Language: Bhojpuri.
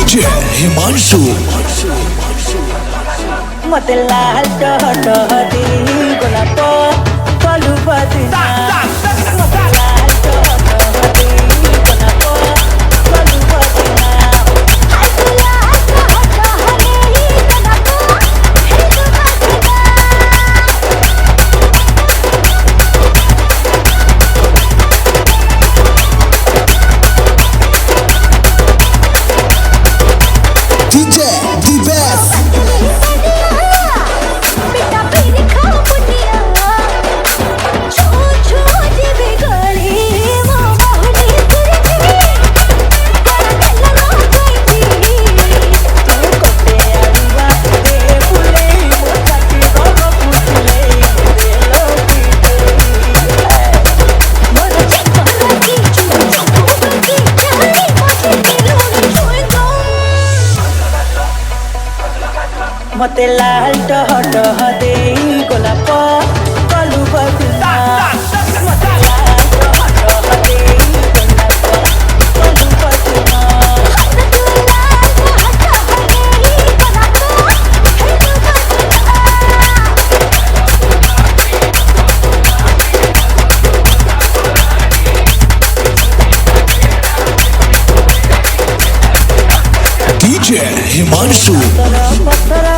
DJ Himanshu. मते लाल टह टह दी गोलाप कलु बदना मते लाल टह टह दी गोलाप कलु बदना हाय लाल टह टह दी गोलाप हेलु बदना DJ the best. मते लाल टह टह दे गोलाप कलु बदना मते लाल टह टह दे गोलाप कलु बदना मते लाल टह टह दे गोलाप हेलु DJ Himanshu. बदना